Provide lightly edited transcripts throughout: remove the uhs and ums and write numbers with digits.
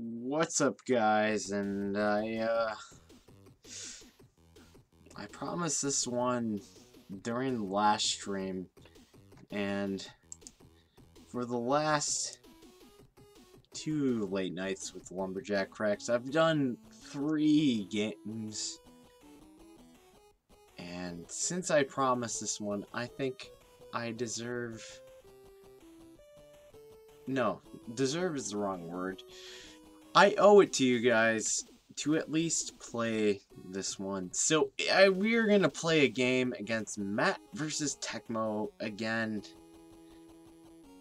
What's up, guys? And I promised this one during the last stream, and for the last 2 late nights with Lumberjack Cracks, I've done 3 games. And since I promised this one, I think I deserve... No, deserve is the wrong word. I owe it to you guys to at least play this one. So we're gonna play a game against Matt versus Tecmo again.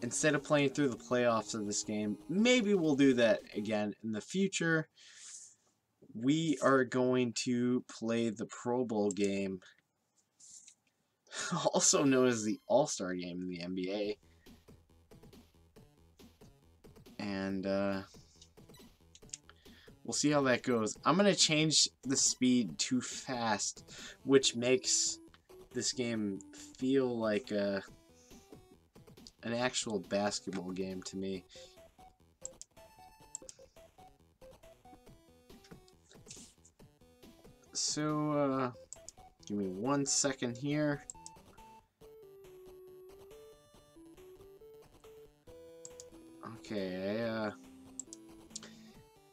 Instead of playing through the playoffs of this game, maybe we'll do that again in the future. We are going to play the Pro Bowl game, also known as the All-Star game in the NBA. And we'll see how that goes. I'm going to change the speed to fast, which makes this game feel like an actual basketball game to me. So, give me 1 second here. Okay,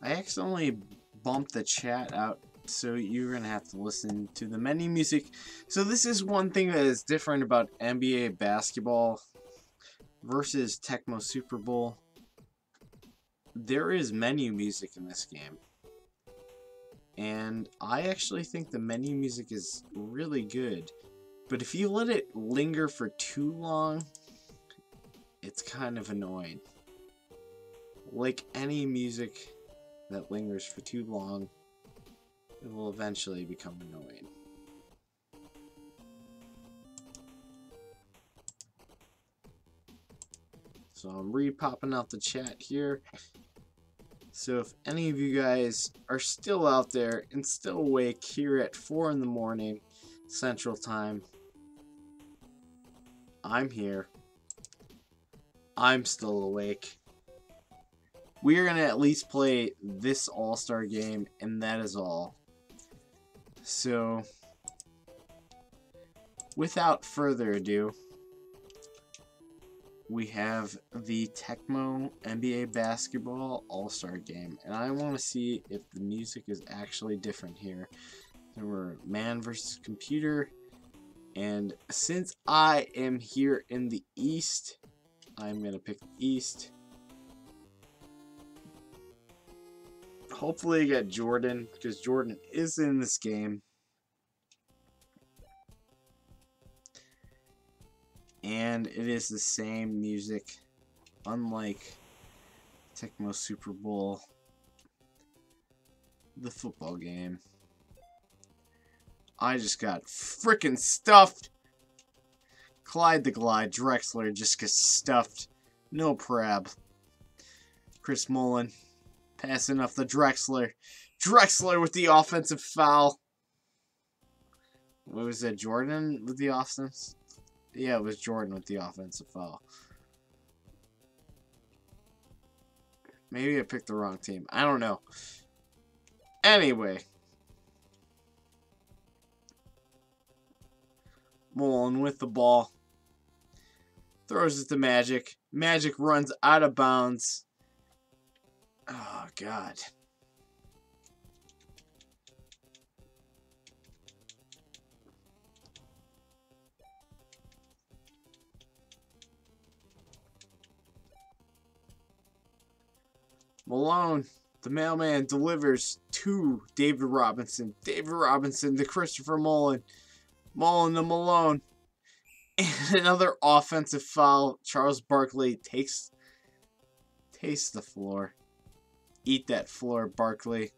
I accidentally bumped the chat out, so you're gonna have to listen to the menu music. So this is one thing that is different about NBA basketball versus Tecmo Super Bowl. There is menu music in this game, and I actually think the menu music is really good. But if you let it linger for too long, it's kind of annoying. Like any music that lingers for too long, it will eventually become annoying. So I'm re-popping out the chat here. So if any of you guys are still out there and still awake here at 4 in the morning Central Time, I'm here. I'm still awake. We are going to at least play this All-Star game, and that is all. So, without further ado, we have the Tecmo NBA Basketball All-Star game. And I want to see if the music is actually different here. There were man versus computer. And since I am here in the East, I'm going to pick the East. Hopefully I get Jordan, because Jordan is in this game. And it is the same music, unlike Tecmo Super Bowl, the football game. I just got frickin' stuffed. Clyde the Glide, Drexler just gets stuffed. No prab. Chris Mullen. Passing off the Drexler. Drexler with the offensive foul. What was that, Jordan with the offense? Yeah, it was Jordan with the offensive foul. Maybe I picked the wrong team. I don't know. Anyway. Mullen with the ball. Throws it to Magic. Magic runs out of bounds. Oh, God. Malone, the mailman, delivers to David Robinson. David Robinson to Christopher Mullen. Mullen to Malone. And another offensive foul. Charles Barkley tastes the floor. Eat that floor, Barkley.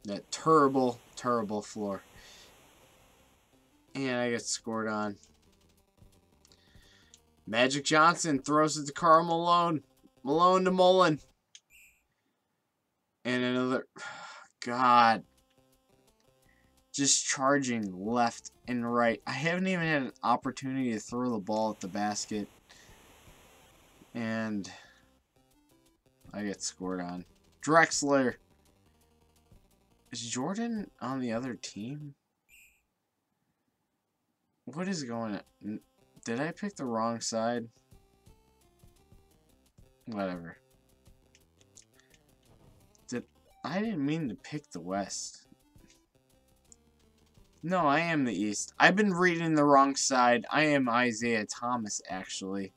That terrible, terrible floor. And I get scored on. Magic Johnson throws it to Karl Malone. Malone to Mullen. And another... God. Just charging left and right. I haven't even had an opportunity to throw the ball at the basket. And... I get scored on. Drexler. Is Jordan on the other team? What is going on? Did I pick the wrong side? Whatever. I didn't mean to pick the West. No, I am the East. I've been reading the wrong side. I am Isaiah Thomas, actually.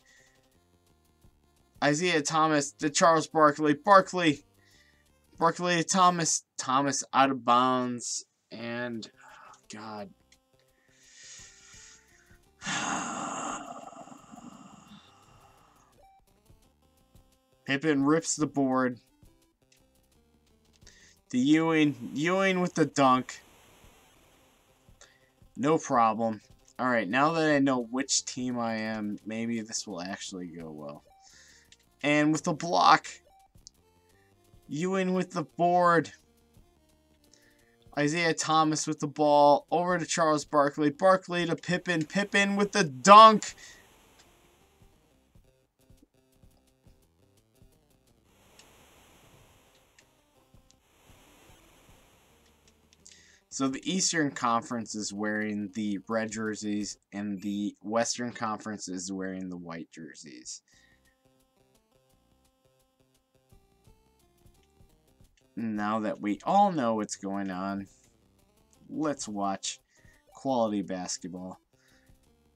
Isaiah Thomas to Charles Barkley. Barkley to Thomas. Thomas out of bounds. And, oh God. Pippen rips the board. The Ewing with the dunk. No problem. Alright, now that I know which team I am, maybe this will actually go well. And with the block. Ewing with the board. Isaiah Thomas with the ball. Over to Charles Barkley. Barkley to Pippen. Pippen with the dunk. So the Eastern Conference is wearing the red jerseys, and the Western Conference is wearing the white jerseys. Now that we all know what's going on, let's watch quality basketball.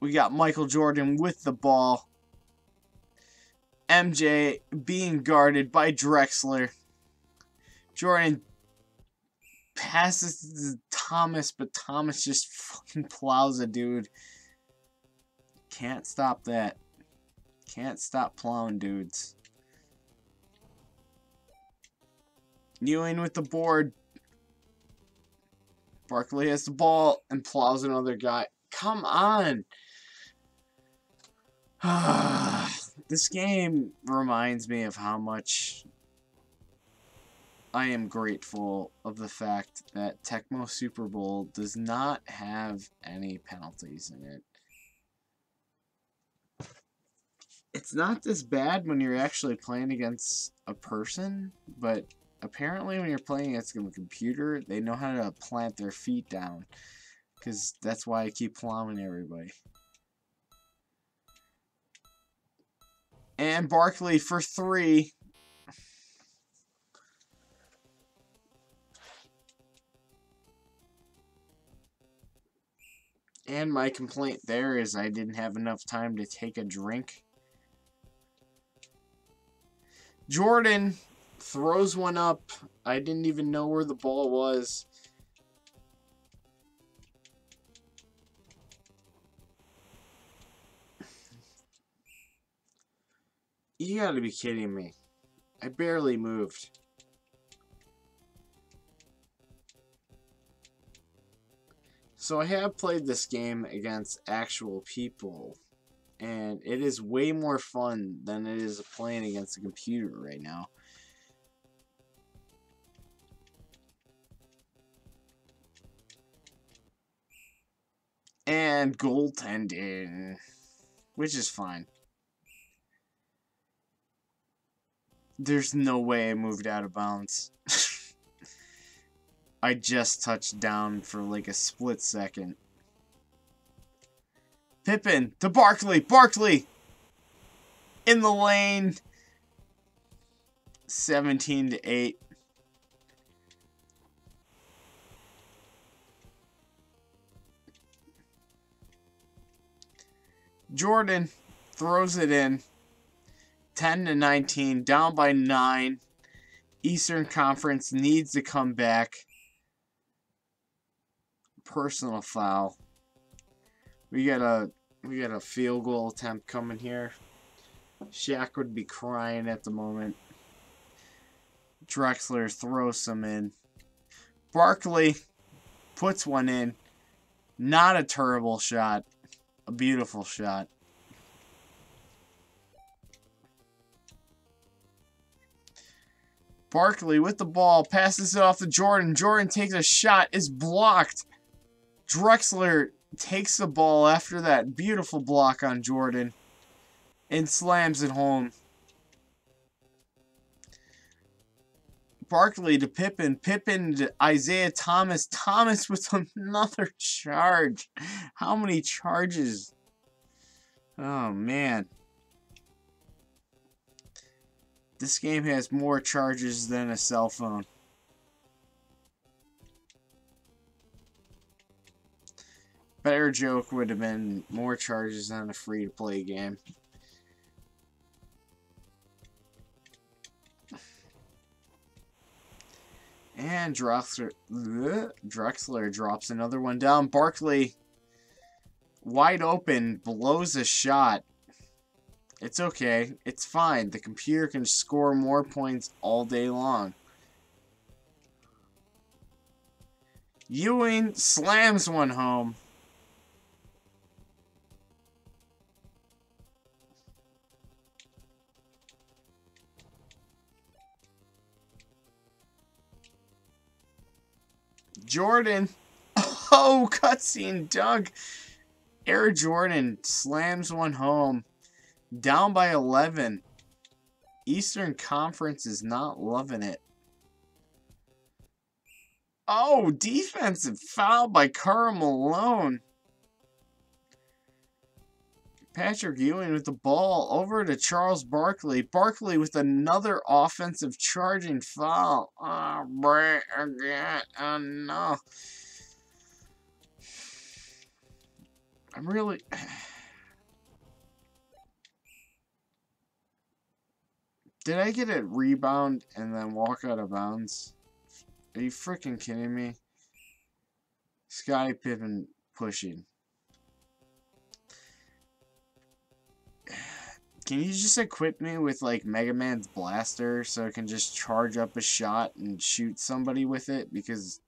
We got Michael Jordan with the ball. MJ being guarded by Drexler. Jordan passes to Thomas, but Thomas just fucking plows a dude. Can't stop that. Can't stop plowing dudes. Ewing with the board. Barkley has the ball and plows another guy. Come on. This game reminds me of how much I am grateful of the fact that Tecmo Super Bowl does not have any penalties in it. It's not this bad when you're actually playing against a person, but apparently when you're playing against a computer, they know how to plant their feet down. Because that's why I keep plowing everybody. And Barkley for 3. And my complaint there is I didn't have enough time to take a drink. Jordan throws one up. I didn't even know where the ball was. You gotta be kidding me. I barely moved. So I have played this game against actual people, and it is way more fun than it is playing against a computer right now. And goaltending, which is fine. There's no way I moved out of bounds. I just touched down for like a split second. Pippen to Barkley. Barkley in the lane. 17-8. Jordan throws it in. 10-19. Down by 9. Eastern Conference needs to come back. Personal foul. We got a field goal attempt coming here. Shaq would be crying at the moment. Drexler throws some in. Barkley puts one in. Not a terrible shot. A beautiful shot. Barkley with the ball. Passes it off to Jordan. Jordan takes a shot. Is blocked. Drexler takes the ball after that beautiful block on Jordan and slams it home. Barkley to Pippen. Pippen to Isaiah Thomas. Thomas with another charge. How many charges? Oh, man. This game has more charges than a cell phone. Better joke would have been more charges than a free-to-play game. And Drexler drops another one down. Barkley, wide open, blows a shot. It's okay. It's fine. The computer can score more points all day long. Ewing slams one home. Jordan. Oh, cutscene dunk. Air Jordan slams one home. Down by 11. Eastern Conference is not loving it. Oh, defensive foul by Karl Malone. Patrick Ewing with the ball over to Charles Barkley. Barkley with another offensive charging foul. Oh, break again. Oh, no. I'm really... Did I get a rebound and then walk out of bounds? Are you freaking kidding me? Scottie Pippen pushing. Can you just equip me with, like, Mega Man's blaster so I can just charge up a shot and shoot somebody with it? Because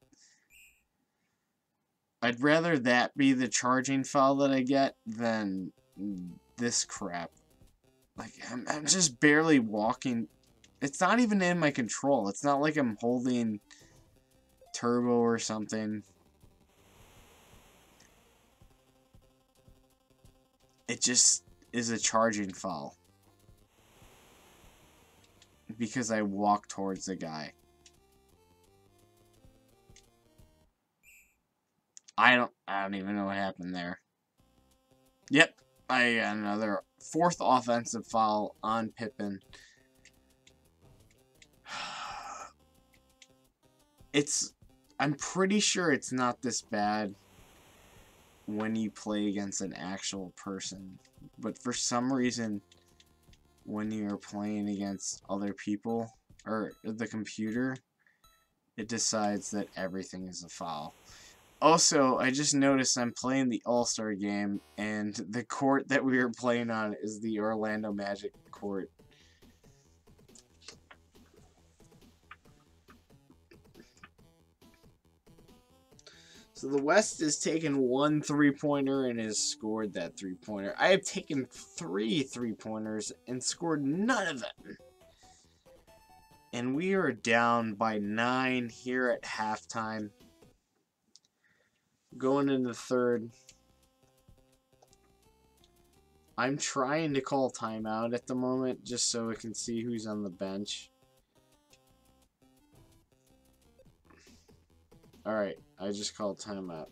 I'd rather that be the charging foul that I get than this crap. Like, I'm just barely walking. It's not even in my control. It's not like I'm holding turbo or something. It just is a charging foul. Because I walk towards the guy. I don't even know what happened there. Yep, I got another fourth offensive foul on Pippen. I'm pretty sure it's not this bad when you play against an actual person. But for some reason, when you're playing against other people, or the computer, it decides that everything is a foul. Also, I just noticed I'm playing the All-Star game, and the court that we were playing on is the Orlando Magic court. So the West has taken one three-pointer and has scored that three-pointer. I have taken 3 three-pointers and scored none of them. And we are down by 9 here at halftime. Going into the third. I'm trying to call timeout at the moment just so we can see who's on the bench. Alright, I just called timeout.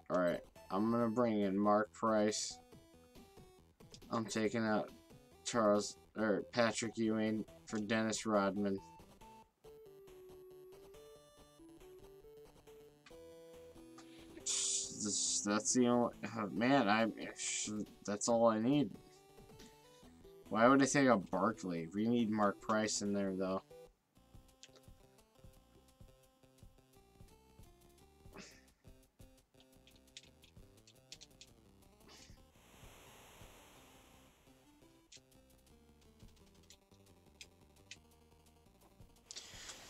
Alright, I'm gonna bring in Mark Price. I'm taking out Patrick Ewing for Dennis Rodman. That's the only... man, that's all I need. Why would I take out Barkley? We need Mark Price in there, though.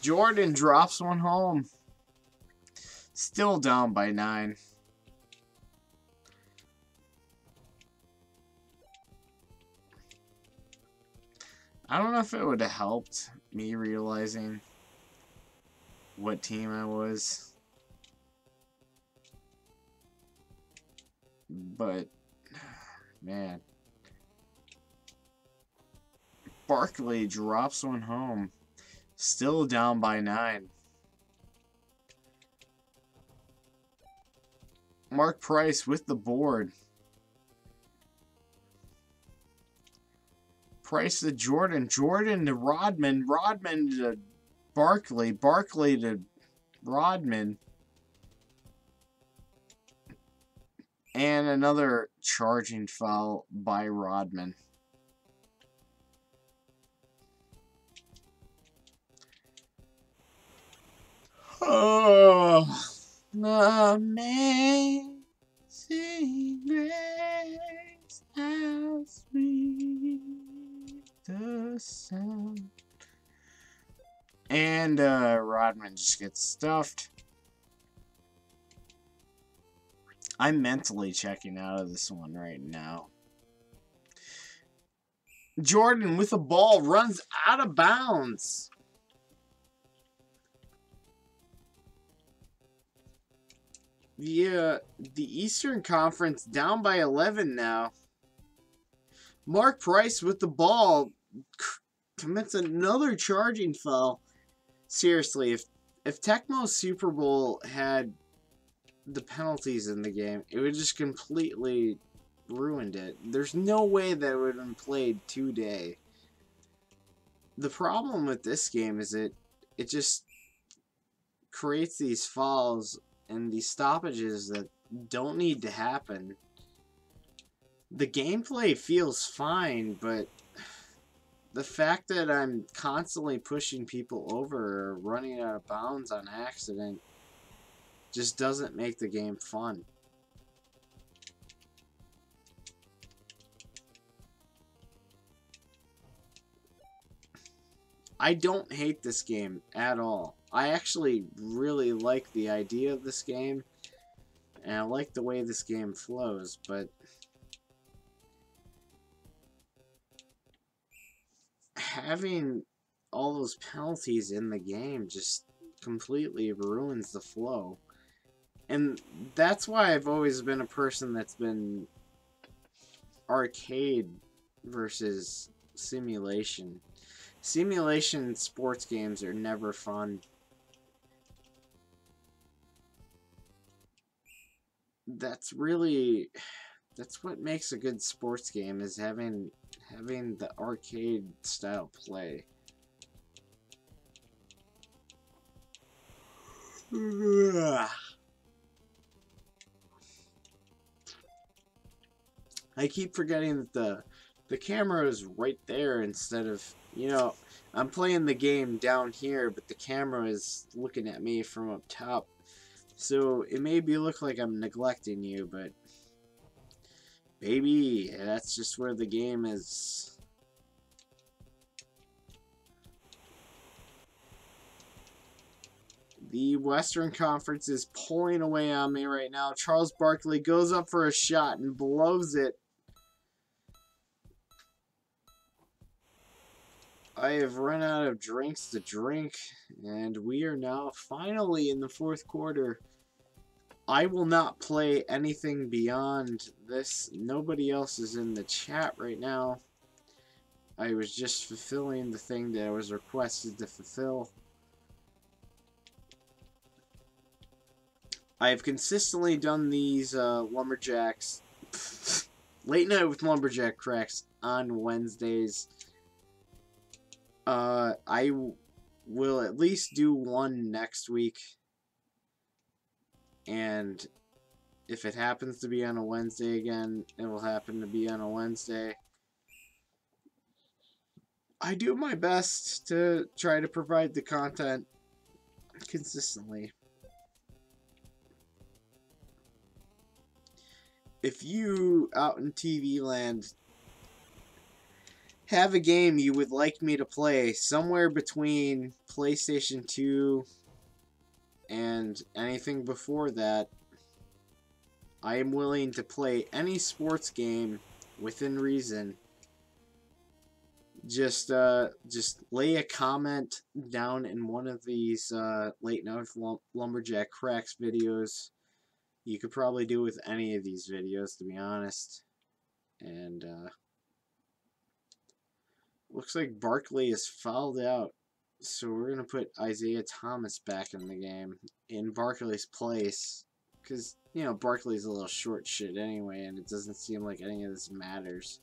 Jordan drops one home. Still down by 9. I don't know if it would have helped me realizing what team I was. But, man. Barkley drops one home. Still down by 9. Mark Price with the board. Price to Jordan. Jordan to Rodman. Rodman to Barkley. Barkley to Rodman. And another charging foul by Rodman. Oh, amazing grace, how sweet the sound. And Rodman just gets stuffed. I'm mentally checking out of this one right now. Jordan with the ball runs out of bounds. The Eastern Conference down by 11 now. Mark Price with the ball commits another charging foul. Seriously, if Tecmo's Super Bowl had the penalties in the game, it would just completely ruined it. There's no way that it would have been played today. The problem with this game is it just creates these fouls and these stoppages that don't need to happen. The gameplay feels fine, but the fact that I'm constantly pushing people over or running out of bounds on accident just doesn't make the game fun. I don't hate this game at all. I actually really like the idea of this game, and I like the way this game flows, but having all those penalties in the game just completely ruins the flow. And that's why I've always been a person that's been arcade versus simulation. Simulation sports games are never fun. That's what makes a good sports game, is having the arcade style play. I keep forgetting that the camera is right there instead of, you know, I'm playing the game down here, but the camera is looking at me from up top. So it may look like I'm neglecting you, but baby, that's just where the game is. The Western Conference is pulling away on me right now. Charles Barkley goes up for a shot and blows it. I have run out of drinks to drink, and we are now finally in the fourth quarter. I will not play anything beyond this. Nobody else is in the chat right now. I was just fulfilling the thing that I was requested to fulfill. I have consistently done these Lumberjacks, Late Night with Lumberjack Cracks on Wednesdays. I will at least do one next week, and if it happens to be on a Wednesday again, it will happen to be on a Wednesday. I do my best to try to provide the content consistently. If you out in TV land have a game you would like me to play somewhere between PlayStation 2 and anything before that, I am willing to play any sports game within reason. just lay a comment down in one of these late night lumberjack cracks videos. You could probably do with any of these videos, to be honest. And looks like Barkley is fouled out, so we're gonna put Isaiah Thomas back in the game in Barkley's place, because you know Barkley's a little short shit anyway, and it doesn't seem like any of this matters.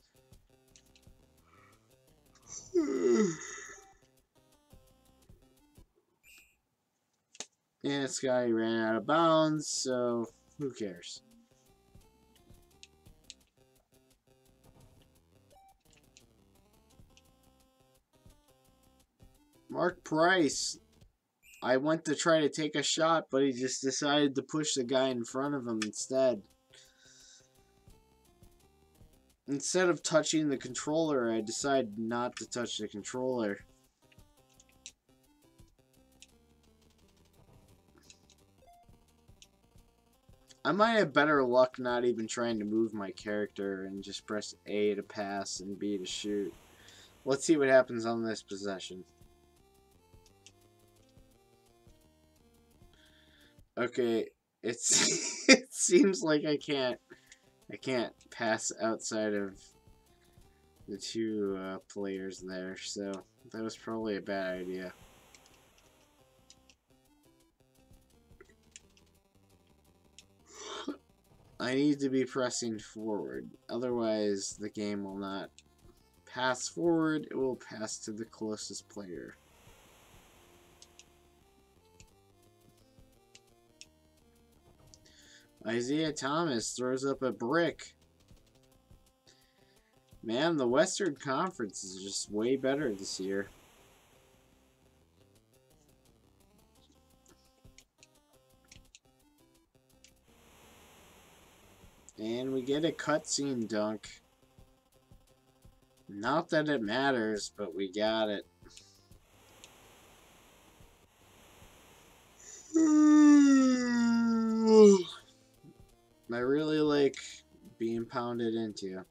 Yeah, this guy ran out of bounds, so who cares? Mark Price. I went to try to take a shot, but he just decided to push the guy in front of him instead. Instead of touching the controller, I decided not to touch the controller. I might have better luck not even trying to move my character and just press A to pass and B to shoot. Let's see what happens on this possession. Okay, it seems like I can't pass outside of the two players there, so that was probably a bad idea. I need to be pressing forward, otherwise the game will not pass forward, it will pass to the closest player. Isaiah Thomas throws up a brick. Man, the Western Conference is just way better this year. And we get a cutscene dunk. Not that it matters, but we got it. I really like being pounded into.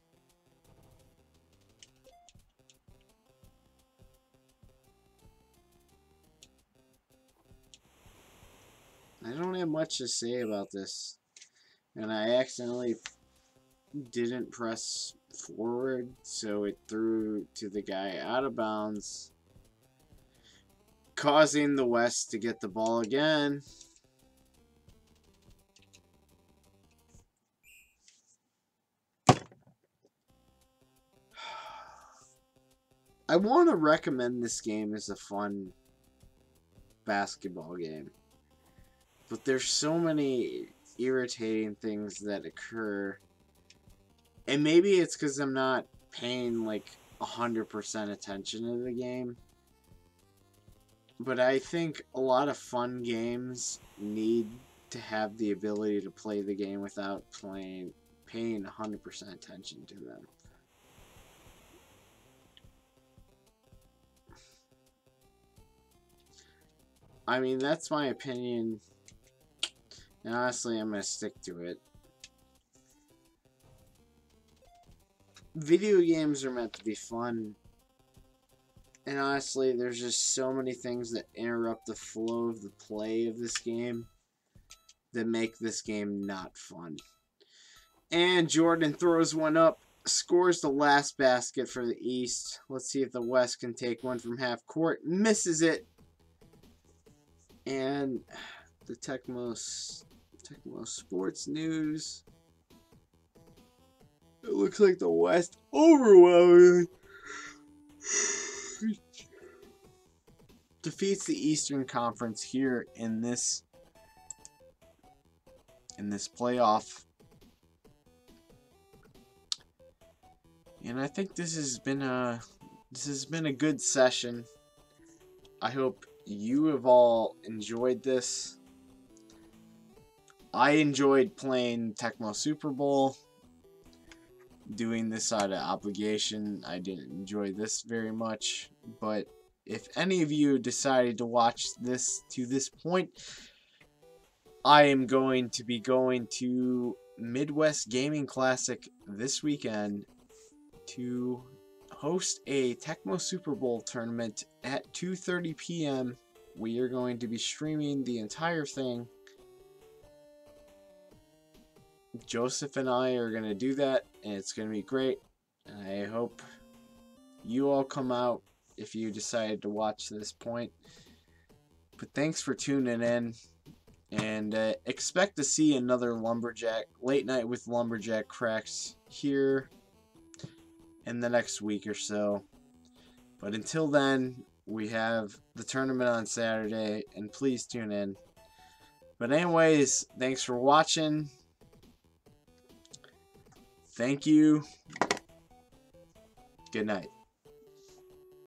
I don't have much to say about this. And I accidentally didn't press forward, so it threw to the guy out of bounds, causing the West to get the ball again. I want to recommend this game as a fun basketball game, but there's so many irritating things that occur, and maybe it's because I'm not paying like 100% attention to the game, but I think a lot of fun games need to have the ability to play the game without paying 100% attention to them. I mean, that's my opinion, and honestly, I'm going to stick to it. Video games are meant to be fun, and honestly, there's just so many things that interrupt the flow of the play of this game that make this game not fun. And Jordan throws one up, scores the last basket for the East. Let's see if the West can take one from half court. Misses it. And the Tecmo Sports News. It looks like the West overwhelmingly defeats the Eastern Conference here in this playoff. And I think this has been a good session. I hope you have all enjoyed this. I enjoyed playing Tecmo Super Bowl. Doing this out of obligation, I didn't enjoy this very much, but if any of you decided to watch this to this point, I am going to be going to Midwest Gaming Classic this weekend to host a Tecmo Super Bowl tournament at 2:30 p.m. We are going to be streaming the entire thing. Joseph and I are going to do that, and it's going to be great. And I hope you all come out if you decide to watch this point. But thanks for tuning in, and expect to see another Lumberjack Late Night with Lumberjack Cracks here in the next week or so. But until then, we have the tournament on Saturday, and please tune in. But anyways, thanks for watching. Thank you. Good night.